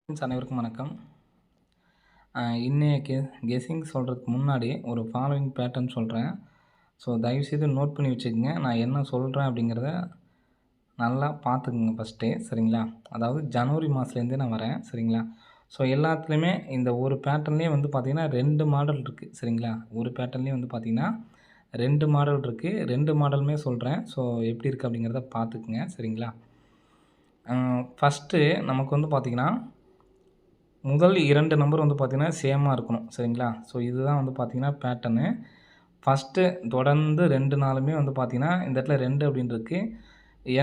Friends அனைவருக்கும் வணக்கம். இன்னைய கெஸ்ஸிங் சொல்கிறதுக்கு முன்னாடி ஒரு ஃபாலோவிங் பேட்டர்ன் சொல்கிறேன். ஸோ தயவுசெய்து நோட் பண்ணி வச்சுக்கோங்க. நான் என்ன சொல்கிறேன் அப்படிங்கிறத நல்லா பார்த்துக்குங்க ஃபஸ்ட்டே, சரிங்களா? அதாவது ஜனவரி மாதத்துலேருந்தே நான் வரேன், சரிங்களா? ஸோ எல்லாத்துலேயுமே இந்த ஒரு பேட்டர்ன்லேயே வந்து பார்த்திங்கன்னா 2 மாடல் இருக்குது, சரிங்களா? ஒரு பேட்டர்ன்லேயே வந்து பார்த்திங்கன்னா 2 மாடல் இருக்குது. 2 மாடலுமே சொல்கிறேன். ஸோ எப்படி இருக்குது அப்படிங்கிறத பார்த்துக்குங்க, சரிங்களா? ஃபஸ்ட்டு நமக்கு வந்து பார்த்திங்கன்னா முதல் 2 நம்பர் வந்து பார்த்திங்கன்னா சேமாக இருக்கணும், சரிங்களா? ஸோ இதுதான் வந்து பார்த்திங்கன்னா பேட்டர்னு. ஃபஸ்ட்டு தொடர்ந்து 2 நாளுமே வந்து பார்த்திங்கன்னா இந்த இடத்துல 2 அப்படின்னு இருக்கு.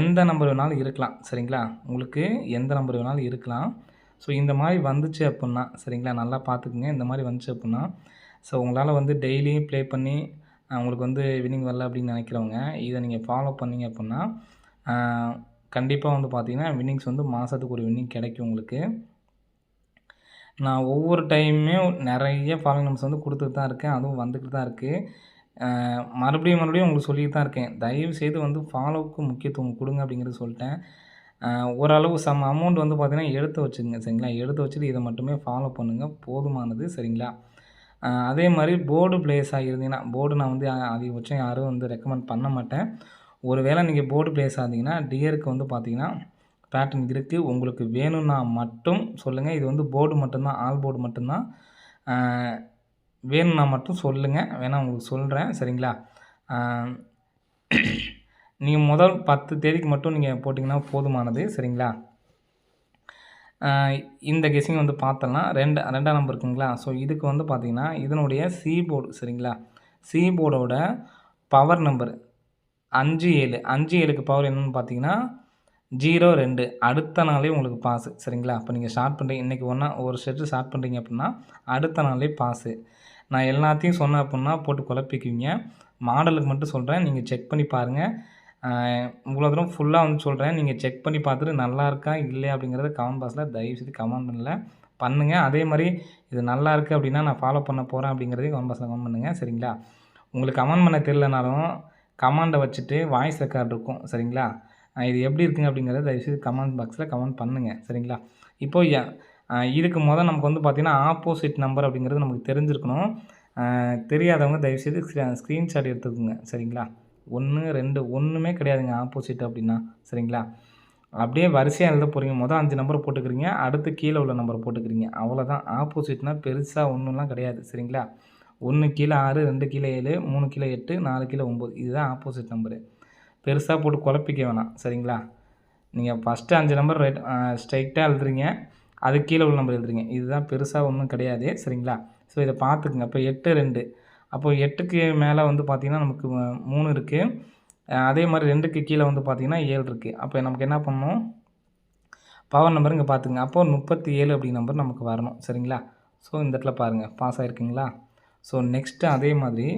எந்த நம்பர் வேணாலும் இருக்கலாம், சரிங்களா? உங்களுக்கு எந்த நம்பர் வேணாலும் இருக்கலாம். ஸோ இந்த மாதிரி வந்துச்சு அப்புடின்னா, சரிங்களா? நல்லா பார்த்துக்குங்க. இந்த மாதிரி வந்துச்சு அப்புடின்னா, ஸோ உங்களால் வந்து டெய்லியும் ப்ளே பண்ணி உங்களுக்கு வந்து வின்னிங் வரல அப்படின்னு நினைக்கிறவங்க, இதை நீங்கள் ஃபாலோ பண்ணீங்க அப்புடின்னா கண்டிப்பாக வந்து பார்த்திங்கன்னா வின்னிங்ஸ் வந்து மாதத்துக்கு ஒரு வின்னிங் கிடைக்கும் உங்களுக்கு. நான் ஒவ்வொரு டைமுமே நிறைய ஃபாலோயிங் நம்பர்ஸ் வந்து கொடுத்துட்டு தான் இருக்கேன். அதுவும் வந்துக்கிட்டு தான் இருக்குது. மறுபடியும் உங்களுக்கு சொல்லிட்டு தான் இருக்கேன். தயவுசெய்து வந்து ஃபாலோவுக்கு முக்கியத்துவம் கொடுங்க அப்படிங்கிறது சொல்லிட்டேன். ஓரளவு சம் அமௌண்ட் வந்து பார்த்திங்கன்னா எடுத்து வச்சுக்கங்க, சரிங்களா? எடுத்து வச்சுட்டு இதை மட்டுமே ஃபாலோ பண்ணுங்கள், போதுமானது, சரிங்களா? அதே மாதிரி போர்டு பிளேயர்ஸாக இருந்தீங்கன்னா, போர்டு நான் வந்து அதிகபட்சம் யாரும் வந்து ரெக்கமெண்ட் பண்ண மாட்டேன். ஒரு வேளை நீங்கள் போர்டு பிளேயர்ஸாக இருந்தீங்கன்னா டியருக்கு வந்து பார்த்திங்கன்னா பேட்டர்ன் இருக்குது. உங்களுக்கு வேணும்னா மட்டும் சொல்லுங்கள். இது வந்து போர்டு மட்டும்தான், ஆல் போர்டு மட்டும்தான். வேணும்னா மட்டும் சொல்லுங்கள். வேணா உங்களுக்கு சொல்கிறேன், சரிங்களா? நீங்கள் முதல் 10 தேதிக்கு மட்டும் நீங்கள் போட்டிங்கன்னா போதுமானது, சரிங்களா? இந்த கெஸ்ஸிங் வந்து பார்த்தோம்னா 2ஆம் நம்பர் இருக்குங்களா? ஸோ இதுக்கு வந்து பார்த்திங்கன்னா இதனுடைய சி போர்டு, சரிங்களா? சி போர்டோட பவர் நம்பர் 57. 57க்கு பவர் என்னென்னு பார்த்தீங்கன்னா 02. அடுத்த நாளே உங்களுக்கு பாஸு, சரிங்களா? அப்போ நீங்கள் ஸ்டார்ட் பண்ணுறீங்க இன்றைக்கி ஒரு செட்டு ஸ்டார்ட் பண்ணுறீங்க அப்படின்னா அடுத்த நாளே பாஸு. நான் எல்லாத்தையும் சொன்னேன் அப்படின்னா போட்டு குழப்பிக்குவீங்க. மாடலுக்கு மட்டும் சொல்கிறேன், நீங்கள் செக் பண்ணி பாருங்கள். இவ்வளோ தூரம் ஃபுல்லாக வந்து சொல்கிறேன், நீங்கள் செக் பண்ணி பார்த்துட்டு நல்லா இருக்கா இல்லையா அப்படிங்கிறத கமெண்ட் பாக்ஸில் தயவுசெய்து கமெண்ட் பண்ணுங்கள். அதே மாதிரி இது நல்லா இருக்குது அப்படின்னா நான் ஃபாலோ பண்ண போகிறேன் அப்படிங்கிறதையும் கமெண்ட் பாக்ஸில் கமெண்ட் பண்ணுங்கள், சரிங்களா? உங்களுக்கு கமெண்ட் பண்ண தெரியலனாலும் கமெண்டை வச்சுட்டு வாய்ஸ் ரெக்கார்ட் இருக்கும், சரிங்களா? இது எப்படி இருக்குங்க அப்படிங்கிறத தயவுசெய்து கமெண்ட் பாக்ஸில் கமெண்ட் பண்ணுங்கள், சரிங்களா? இப்போது இதுக்கு நமக்கு வந்து பார்த்திங்கன்னா ஆப்போசிட் நம்பர் அப்படிங்கிறது நமக்கு தெரிஞ்சிருக்கணும். தெரியாதவங்க தயவுசெய்து ஸ்க்ரீன்ஷாட் எடுத்துக்கோங்க, சரிங்களா? 1, 2 ஒன்றுமே கிடையாதுங்க ஆப்போசிட் அப்படின்னா, சரிங்களா? அப்படியே வரிசையாக எழுத போகிறீங்க. 5 நம்பரை போட்டுக்கிறீங்க, அடுத்து கீழே உள்ள நம்பரை போட்டுக்கிறீங்க, அவ்வளோதான். ஆப்போசிட்னால் பெருசாக ஒன்றுலாம் கிடையாது, சரிங்களா? 1 கீழே 6, 2 கீழே 7, 3 கீழே 8, 4 கீழே 9, இதுதான் ஆப்போசிட் நம்பரு. பெருசாக போட்டு குழப்பிக்க வேணாம், சரிங்களா? நீங்கள் ஃபஸ்ட்டு 5 நம்பர் ஸ்ட்ரைட்டாக எழுதுறீங்க, அதுக்கு கீழே உள்ள நம்பர் எழுதுறீங்க, இதுதான், பெருசாக ஒன்றும் கிடையாது, சரிங்களா? ஸோ இதை பார்த்துக்குங்க. இப்போ 8, 2 அப்போது 8க்கு மேலே வந்து பார்த்திங்கன்னா நமக்கு 3 இருக்குது. அதே மாதிரி 2க்கு கீழே வந்து பார்த்திங்கன்னா 7 இருக்குது. அப்போ நமக்கு என்ன பண்ணணும், பவர் நம்பர் இங்கே பார்த்துங்க. அப்போது 37 அப்படி நம்பர் நமக்கு வரணும், சரிங்களா? ஸோ இந்த இடத்துல பாருங்கள் பாஸ் ஆகிருக்குங்களா? ஸோ நெக்ஸ்ட்டு அதே மாதிரி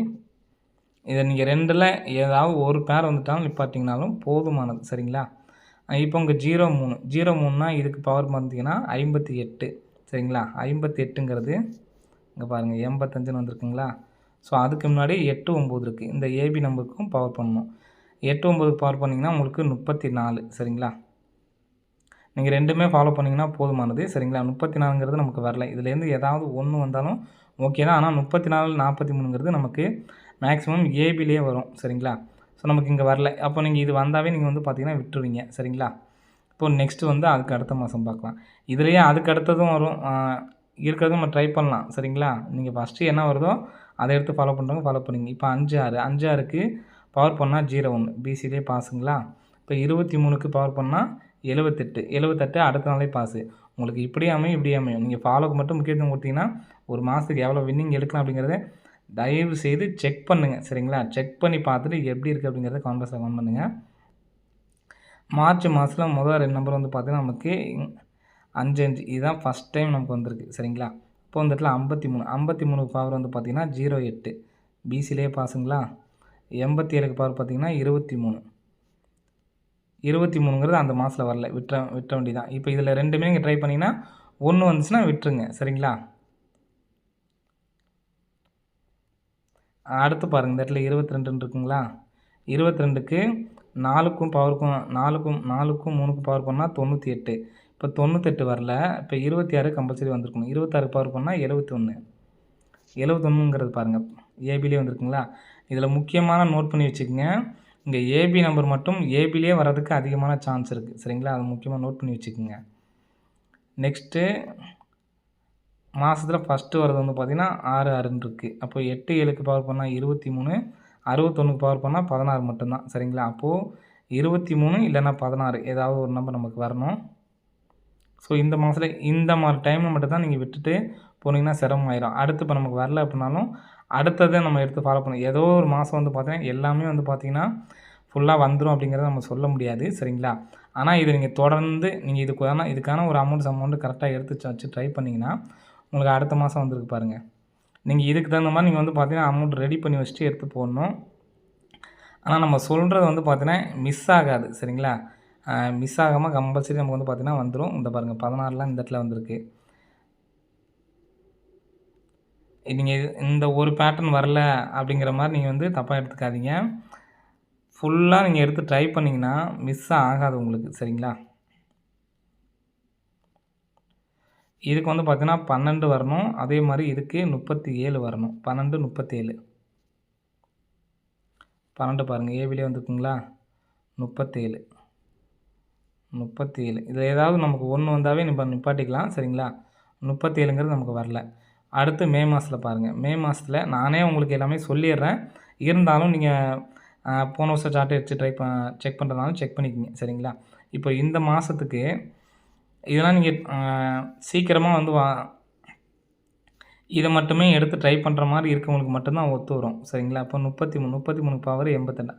இதை நீங்கள் 2ல் ஏதாவது ஒரு பேர் வந்துட்டாலும் நிப்பாட்டிங்கனாலும் போதுமானது, சரிங்களா? இப்போ உங்கள் 03 03னா இதுக்கு பவர் பார்த்தீங்கன்னா 58, சரிங்களா? 58ங்கிறது இங்கே பாருங்கள் 85ன்னு வந்திருக்குங்களா? ஸோ அதுக்கு முன்னாடி 8, 9 இருக்குது. இந்த ஏபி நம்பருக்கும் பவர் பண்ணணும். 8, 9க்கு பவர் பண்ணிங்கன்னா உங்களுக்கு 34, சரிங்களா? நீங்கள் 2மே ஃபாலோ பண்ணிங்கன்னா போதுமானது, சரிங்களா? 34ங்கிறது நமக்கு வரல. இதுலேருந்து ஏதாவது ஒன்று வந்தாலும் ஓகே தான். ஆனால் 34, 43ங்கிறது நமக்கு மேக்ஸிமம் ஏபிலே வரும், சரிங்களா? ஸோ நமக்கு இங்கே வரல. அப்போ நீங்கள் இது வந்தாவே நீங்கள் வந்து பார்த்தீங்கன்னா விட்டுருவீங்க, சரிங்களா? இப்போது நெக்ஸ்ட்டு வந்து அதுக்கு அடுத்த மாதம் பார்க்கலாம். இதுலேயே அதுக்கு அடுத்ததும் வரும், இருக்கிறதும் நம்ம ட்ரை பண்ணலாம், சரிங்களா? நீங்கள் ஃபஸ்ட்டு என்ன வருதோ அதை எடுத்து ஃபாலோ பண்ணுறவங்க ஃபாலோ பண்ணிங்க. இப்போ 5, 6 5, 6க்கு பவர் பண்ணால் 01 பிசிலே பாஸுங்களா? இப்போ 23க்கு பவர் பண்ணால் 78 78 அடுத்த நாளே பாஸு. உங்களுக்கு இப்படி அமையும், இப்படி அமையும். நீங்கள் ஃபாலோக்கு மட்டும் முக்கியத்துவம் கொடுத்தீங்கன்னா ஒரு மாதத்துக்கு எவ்வளோ வின்னிங் எடுக்கலாம் அப்படிங்கிறத தயவு செய்து செக் பண்ணுங்கள், சரிங்களா? செக் பண்ணி பார்த்துட்டு எப்படி இருக்குது அப்படிங்கிறத கமெண்ட் பாக்ஸில் கமெண்ட் பண்ணுங்கள். மார்ச் மாதத்தில் முதல் 2 நம்பர் வந்து பார்த்திங்கன்னா நமக்கு 5 இதுதான் ஃபஸ்ட் டைம் நமக்கு வந்திருக்கு, சரிங்களா? இப்போ இந்த இடத்துல 53 53க்கு பவர் வந்து பார்த்திங்கன்னா 08 பிசிலே பாஸுங்களா? 87க்கு பவர் பார்த்திங்கன்னா 23 23ங்கிறது அந்த மாதத்தில் வரல, விட்ட வேண்டியதான். இப்போ இதில் 2மே நீங்கள் ட்ரை பண்ணிங்கன்னா 1 வந்துச்சுன்னா விட்டுருங்க, சரிங்களா? அடுத்து பாருங்கள், இந்த இடத்துல 22 இருக்குங்களா? 22க்கு 4க்கும் பவருக்கும் 4க்கும் 3க்கும் பவர் பண்ணால் 98. இப்போ 98 வரல. இப்போ 26 கம்பல்சரி வந்திருக்கணும். 26 பவர் பண்ணால் 71. 71ங்கிறது பாருங்கள் ஏபிலே வந்திருக்குங்களா? இதில் முக்கியமான நோட் பண்ணி வச்சுக்கோங்க. இங்கே ஏபி நம்பர் மட்டும் ஏபிலே வர்றதுக்கு அதிகமான சான்ஸ் இருக்குது. சரிங்களா? அதை முக்கியமாக நோட் பண்ணி வச்சுக்கோங்க. நெக்ஸ்ட்டு மாதத்தில் ஃபஸ்ட்டு வரது வந்து பார்த்திங்கன்னா 6 6ன்னு இருக்குது. அப்போ 8 7க்கு பவர் பண்ணால் 23, 61க்கு பவர் பண்ணால் 16 மட்டும்தான். சரிங்களா? அப்போது 23 இல்லைன்னா 16 ஏதாவது ஒரு நம்பர் நமக்கு வரணும். ஸோ இந்த மாதத்தில் இந்த மாதிரி டைமில் மட்டும் தான் நீங்கள் விட்டுட்டு போனீங்கன்னா சிரமம் ஆயிரும். அடுத்து இப்போ நமக்கு வரல அப்படின்னாலும் அடுத்ததை நம்ம எடுத்து ஃபாலோ பண்ணணும். ஏதோ ஒரு மாதம் வந்து பார்த்தீங்கன்னா எல்லாமே வந்து பார்த்திங்கன்னா ஃபுல்லாக வந்துடும் அப்படிங்கிறத நம்ம சொல்ல முடியாது. சரிங்களா? ஆனால் இது நீங்கள் தொடர்ந்து நீங்கள் இதுக்கான ஒரு அமௌண்ட் கரெக்டாக எடுத்து வச்சு ட்ரை பண்ணிங்கன்னா உங்களுக்கு அடுத்த மாதம் வந்திருக்கு பாருங்கள். நீங்கள் இதுக்கு தகுந்த மாதிரி நீங்கள் வந்து பார்த்தீங்கன்னா அமௌண்ட் ரெடி பண்ணி வச்சுட்டு எடுத்து போடணும். ஆனால் நம்ம சொல்கிறது வந்து பார்த்தீங்கன்னா மிஸ் ஆகாது. சரிங்களா? மிஸ் ஆகாமல் கம்பல்சரி நமக்கு வந்து பார்த்தீங்கன்னா வந்துடும். இந்த பாருங்கள் 16லாம் இந்த இடத்துல வந்திருக்கு. நீங்கள் இந்த ஒரு பேட்டர்ன் வரல அப்படிங்கிற மாதிரி நீங்கள் வந்து தப்பாக எடுத்துக்காதீங்க. ஃபுல்லாக நீங்கள் எடுத்து ட்ரை பண்ணிங்கன்னா மிஸ் ஆகாது உங்களுக்கு. சரிங்களா? இதுக்கு வந்து பார்த்தீங்கன்னா 12 வரணும். அதே மாதிரி இதுக்கு 37 வரணும். 12 37 12 பாருங்கள் ஏபிலே வந்துருக்குங்களா? 37 37 இதில் ஏதாவது நமக்கு 1 வந்தாவே நிப்பாட்டிக்கலாம். சரிங்களா? 37ங்கிறது நமக்கு வரல. அடுத்து மே மாதத்தில் பாருங்கள். மே மாதத்தில் நானே உங்களுக்கு எல்லாமே சொல்லிடுறேன். இருந்தாலும் நீங்கள் போன வருஷம் சார்ட் வச்சு செக் பண்ணுறதுனாலும் செக் பண்ணிக்கோங்க. சரிங்களா? இப்போ இந்த மாதத்துக்கு இதெல்லாம் நீங்கள் சீக்கிரமாக வந்து இதை மட்டுமே எடுத்து ட்ரை பண்ணுற மாதிரி இருக்கவங்களுக்கு மட்டும்தான் ஒத்து வரும். சரிங்களா? இப்போ 33 பவர் 88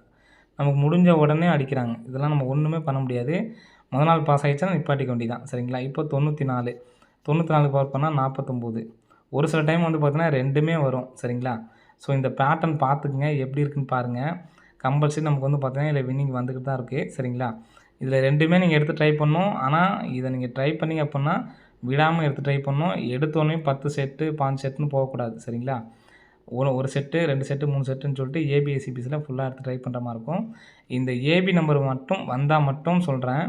நமக்கு முடிஞ்ச உடனே அடிக்கிறாங்க. இதெல்லாம் நம்ம ஒன்றுமே பண்ண முடியாது. முதல் நாள் பாஸ் ஆகிடுச்சுன்னா நிப்பாட்டிக்க வேண்டியதான். சரிங்களா? இப்போ 94 பவர் பண்ணால் 49. ஒரு சில டைம் வந்து பார்த்தீங்கன்னா ரெண்டுமே வரும். சரிங்களா? ஸோ இந்த பேட்டர்ன் பார்த்துக்குங்க எப்படி இருக்குன்னு பாருங்கள். கம்பல்சரி நமக்கு வந்து பார்த்தீங்கன்னா இதில் வின்னிங் வந்துக்கிட்டு தான் இருக்குது. சரிங்களா? இதில் ரெண்டுமே நீங்கள் எடுத்து ட்ரை பண்ணணும். ஆனால் இதை நீங்கள் ட்ரை பண்ணிங்க அப்படின்னா விடாமல் எடுத்து ட்ரை பண்ணணும். எடுத்தோடனே 10 செட்டு 5 செட்டுன்னு போகக்கூடாது. சரிங்களா? ஒரு செட்டு 2 செட்டு 3 செட்டுன்னு சொல்லிட்டு ஏபிஎஸ்சிபிஸில் ஃபுல்லாக எடுத்து ட்ரை பண்ணுற மாதிரி இருக்கும். இந்த ஏபி நம்பர் மட்டும் வந்தால் மட்டும் சொல்கிறேன்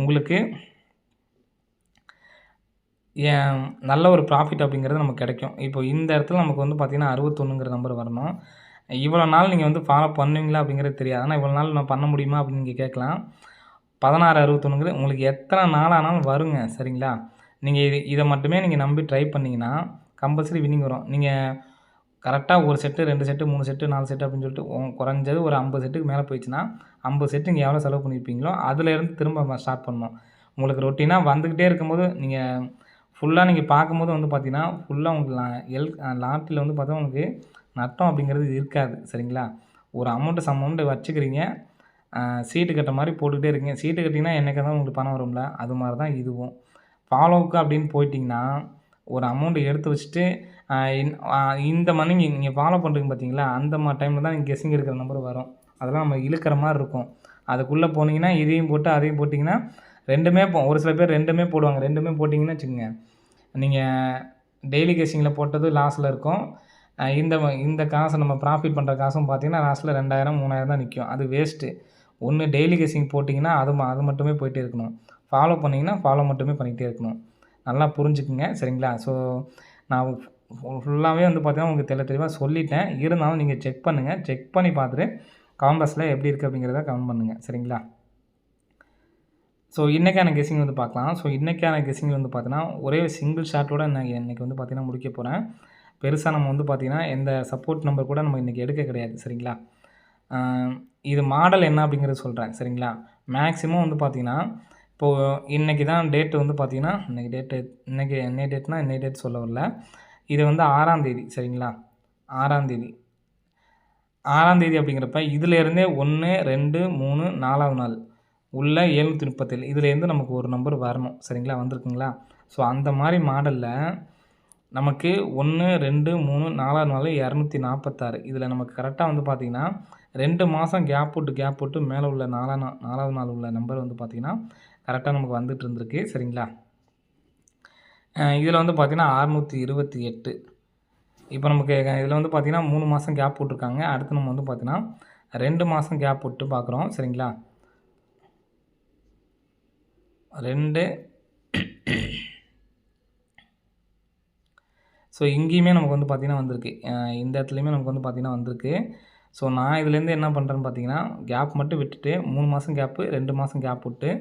உங்களுக்கு நல்ல ஒரு ப்ராஃபிட் அப்படிங்கிறது நமக்கு கிடைக்கும். இப்போ இந்த இடத்துல நமக்கு வந்து பார்த்திங்கன்னா 61ங்கிற நம்பர் வரணும். இவ்வளோ நாள் நீங்கள் வந்து ஃபாலோ பண்ணுவீங்களா அப்படிங்கிறது தெரியாது. ஆனால் இவ்வளோ நாள் நான் பண்ண முடியுமா அப்படின்னு நீங்கள் கேட்கலாம். 16 61ங்கிறது உங்களுக்கு எத்தனை நாள் ஆனாலும் வருங்க. சரிங்களா? நீங்கள் இதை மட்டுமே நீங்கள் நம்பி ட்ரை பண்ணிங்கன்னா கம்பல்சரி வின்னிங் வரும். நீங்கள் கரெக்டாக ஒரு செட்டு 2 செட்டு 3 செட்டு 4 செட்டு அப்படின்னு சொல்லிட்டு குறைஞ்சது ஒரு 50 செட்டுக்கு மேலே போயிடுச்சுன்னா 50 செட்டு நீங்கள் எவ்வளோ செலவு பண்ணியிருப்பீங்களோ அதிலேருந்து திரும்ப ஸ்டார்ட் பண்ணணும். உங்களுக்கு ரொட்டீனாக வந்துக்கிட்டே இருக்கும்போது நீங்கள் ஃபுல்லாக நீங்கள் பார்க்கும்போது வந்து பார்த்தீங்கன்னா ஃபுல்லாக உங்களுக்கு லாட்டில் வந்து பார்த்தா உங்களுக்கு நட்டம் அப்படிங்கிறது இருக்காது. சரிங்களா? ஒரு அமௌண்ட்டு வச்சுக்கிறீங்க. சீட்டு கட்ட மாதிரி போட்டுக்கிட்டே இருக்கீங்க. சீட்டு கட்டிங்கன்னா என்றைக்கா இருந்தாலும் உங்களுக்கு பணம் வரும்ல. அது மாதிரி தான் இதுவும். ஃபாலோவுக்கு அப்படின்னு போயிட்டிங்கன்னா ஒரு அமௌண்ட்டு எடுத்து வச்சுட்டு இந்த மணி நீங்கள் ஃபாலோ பண்ணுறீங்க பார்த்தீங்களா? அந்த மாதிரி டைமில் தான் கெஸ்ஸிங் இருக்கிற நம்பர் வரும். அதெல்லாம் நம்ம இழுக்கிற மாதிரி இருக்கும். அதுக்குள்ளே போனீங்கன்னா இதையும் போட்டு அதையும் போட்டிங்கன்னா ரெண்டுமே ஒரு சில பேர் ரெண்டுமே போடுவாங்க. ரெண்டுமே போட்டிங்கன்னு வச்சுக்கோங்க, நீங்கள் டெய்லி கெஸ்ஸிங்கில் போட்டது லாஸில் இருக்கும். இந்த காசை நம்ம ப்ராஃபிட் பண்ணுற காசும் பார்த்தீங்கன்னா லாஸ்ட்டில் 2000 3000 தான் நிற்கும். அது வேஸ்ட்டு. ஒன்று டெய்லி கெஸ்ஸிங் போட்டிங்கன்னா அது மட்டுமே போயிட்டே இருக்கணும். ஃபாலோ பண்ணிங்கன்னா ஃபாலோ மட்டுமே பண்ணிகிட்டே இருக்கணும். நல்லா புரிஞ்சுக்குங்க. சரிங்களா? ஸோ நான் ஃபுல்லாகவே வந்து பார்த்தீங்கன்னா உங்களுக்கு தெளிவாக சொல்லிட்டேன். இருந்தாலும் நீங்கள் செக் பண்ணுங்கள். செக் பண்ணி பார்த்துட்டு கமெண்ட் பாக்ஸில் எப்படி இருக்குது அப்படிங்கிறத கமெண்ட் பண்ணுங்கள். சரிங்களா? ஸோ இன்றைக்கான கெஸ்ஸிங் வந்து பார்க்கலாம். ஸோ இன்றைக்கான கெஸ்ஸிங் வந்து பார்த்தீங்கன்னா ஒரே சிங்கிள் ஷாட்டோட நான் இன்றைக்கி வந்து பார்த்தீங்கன்னா முடிக்க போகிறேன். பெருசாக நம்ம வந்து பார்த்திங்கன்னா எந்த சப்போர்ட் நம்பர் கூட நம்ம இன்றைக்கி எடுக்க கிடையாது. சரிங்களா? இது மாடல் என்ன அப்படிங்கிறது சொல்கிறேன். சரிங்களா? மேக்ஸிமம் வந்து பார்த்திங்கன்னா இப்போது இன்றைக்கி தான் டேட்டு வந்து பார்த்திங்கன்னா இன்றைக்கி என்ன டேட்னா என்ன டேட் சொல்ல வரல. இது வந்து 6ஆம் தேதி. சரிங்களா? 6ஆம் தேதி அப்படிங்கிறப்ப இதிலேருந்தே 1 2 3 4வது நாள் உள்ள 737 இதுலேருந்து நமக்கு ஒரு நம்பர் வரணும். சரிங்களா? வந்திருக்குங்களா? ஸோ அந்த மாதிரி மாடலில் நமக்கு 1 2 3 4வது நாள் 246 இதில் நமக்கு கரெக்டாக வந்து பார்த்திங்கன்னா 2 மாதம் கேப் விட்டு மேலே உள்ள 4வது நாள் உள்ள நம்பர் வந்து பார்த்திங்கன்னா கரெக்டாக நமக்கு வந்துட்டு இருந்திருக்கு. சரிங்களா? இதில் வந்து பார்த்திங்கன்னா 628 இப்போ நமக்கு இதில் வந்து பார்த்திங்கன்னா 3 மாதம் கேப் விட்ருக்காங்க. அடுத்து நம்ம வந்து பார்த்திங்கன்னா 2 மாதம் கேப் விட்டு பார்க்குறோம். சரிங்களா? 2 ஸோ இங்கேயுமே நமக்கு வந்து பார்த்திங்கன்னா வந்திருக்கு. இந்த இடத்துலையுமே நமக்கு வந்து பார்த்திங்கன்னா வந்திருக்கு. ஸோ நான் இதுலேருந்து என்ன பண்ணுறேன்னு பார்த்தீங்கன்னா, கேப் மட்டும் விட்டுட்டு 3 மாதம் கேப்பு, 2 மாதம் கேப் விட்டு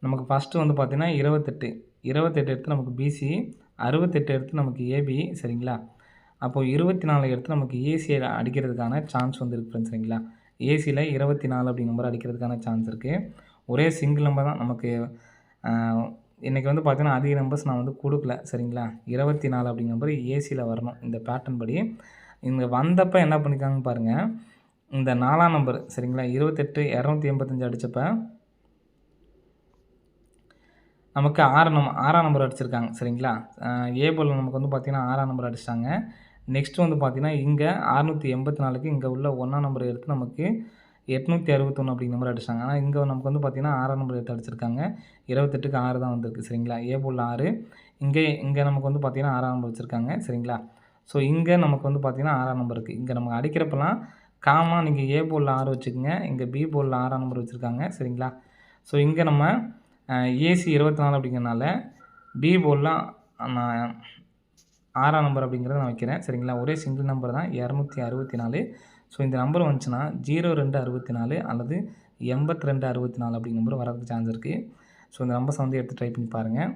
நமக்கு ஃபஸ்ட்டு வந்து பார்த்திங்கன்னா 28 எடுத்து நமக்கு பிசி, 68 எடுத்து நமக்கு ஏபி சரிங்களா? அப்போது 24 எடுத்து நமக்கு ஏசியில் அடிக்கிறதுக்கான சான்ஸ் வந்து இருக்குது ஃப்ரெண்ட்ஸ் சரிங்களா? ஏசியில் 24 அப்படிங்கிற நம்பர் அடிக்கிறதுக்கான சான்ஸ் இருக்குது. ஒரே சிங்கிள் நம்பர் தான் நமக்கு இன்றைக்கி வந்து பார்த்திங்கன்னா அதிக நம்பர்ஸ் நான் வந்து கொடுக்கல சரிங்களா? 24 அப்படிங்கிற நம்பர் ஏசியில் வரணும் இந்த பேட்டர்ன் படி. இங்கே வந்தப்போ என்ன பண்ணியிருக்காங்கன்னு பாருங்கள். இந்த 4ஆம் நம்பர் சரிங்களா? 28 285 அடித்தப்ப நமக்கு 6ஆம் நம்பர் அடிச்சிருக்காங்க சரிங்களா? ஏ போல் நமக்கு வந்து பார்த்திங்கன்னா 6ஆம் நம்பர் அடிச்சிட்டாங்க. நெக்ஸ்ட் வந்து பார்த்திங்கன்னா இங்கே 684க்கு இங்கே உள்ள 1ஆம் நம்பர் எடுத்து நமக்கு 861 அப்படிங்கிற நம்பர் அடிச்சிட்டாங்க. ஆனால் இங்கே நமக்கு வந்து பார்த்திங்கன்னா 6ஆம் நம்பர் எடுத்து அடிச்சிருக்காங்க. 28க்கு 6 தான் வந்திருக்கு சரிங்களா? ஏ போல் 6 இங்கே நமக்கு வந்து பார்த்திங்கன்னா 6ஆம் நம்பர் வச்சுருக்காங்க சரிங்களா? ஸோ இங்கே நமக்கு வந்து பார்த்திங்கன்னா 6ஆம் நம்பர் இருக்குது. இங்கே நமக்கு அடிக்கிறப்பலாம் காமா நீங்கள் ஏ போர்டில் 6 வச்சுக்கோங்க. இங்கே பி போர்டில் 6ஆம் நம்பர் வச்சுருக்காங்க சரிங்களா? ஸோ இங்கே நம்ம ஏசி 24 அப்படிங்கிறனால பி போர்டில் நான் 6ஆம் நம்பர் அப்படிங்கிறத நான் வைக்கிறேன் சரிங்களா? ஒரே சிங்கிள் நம்பர் தான் 264. ஸோ இந்த நம்பர் வந்துச்சுன்னா 0264 அல்லது 8264 அப்படிங்கிற நம்பர் வரதுக்கு சான்ஸ் இருக்குது. ஸோ இந்த நம்பர்ஸை வந்து எடுத்து ட்ரை பண்ணி பாருங்கள்.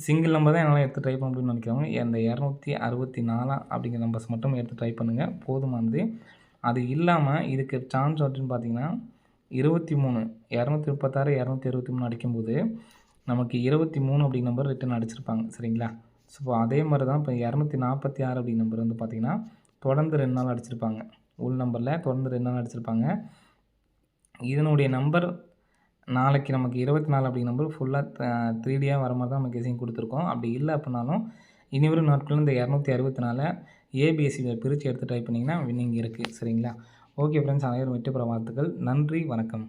சிங்கிள் நம்பர் தான் என்னால் எடுத்து ட்ரை பண்ண முடியும்னு நினைக்கிறவங்க இந்த 264 அப்படிங்கிற நம்பர்ஸ் மட்டும் எடுத்து ட்ரை பண்ணுங்கள், போதுமானது. அது இல்லாமல் இதுக்கு சான்ஸ் அப்படின்னு பார்த்தீங்கன்னா 23 236 223 அடிக்கும்போது நமக்கு 23 அப்படிங்கிற நம்பர் ரிட்டன் அடிச்சிருப்பாங்க சரிங்களா? ஸோ அதே மாதிரி தான் இப்போ 246 அப்படிங்கிற நம்பர் வந்து பார்த்திங்கன்னா தொடர்ந்து 2 நாள் அடிச்சிருப்பாங்க. உள் நம்பரில் தொடர்ந்து 2 நாள் அடிச்சிருப்பாங்க. இதனுடைய நம்பர் நாளைக்கு நமக்கு 24 அப்படிங்கிற நம்பர் ஃபுல்லாக 3Dயாக வர மாதிரி தான் நம்ம கெஸிங் கொடுத்துருக்கோம். அப்படி இல்லை அப்படின்னாலும் இனி வரும் நாட்களில் இந்த 264 ஏபிஎஸ்சியில் பிரித்து எடுத்து ட்ரை பண்ணிங்கன்னா வின்னிங் இருக்குது சரிங்களா? ஓகே ஃப்ரெண்ட்ஸ், அனைவரும் வெற்றி பெற வாழ்த்துக்கள். நன்றி, வணக்கம்.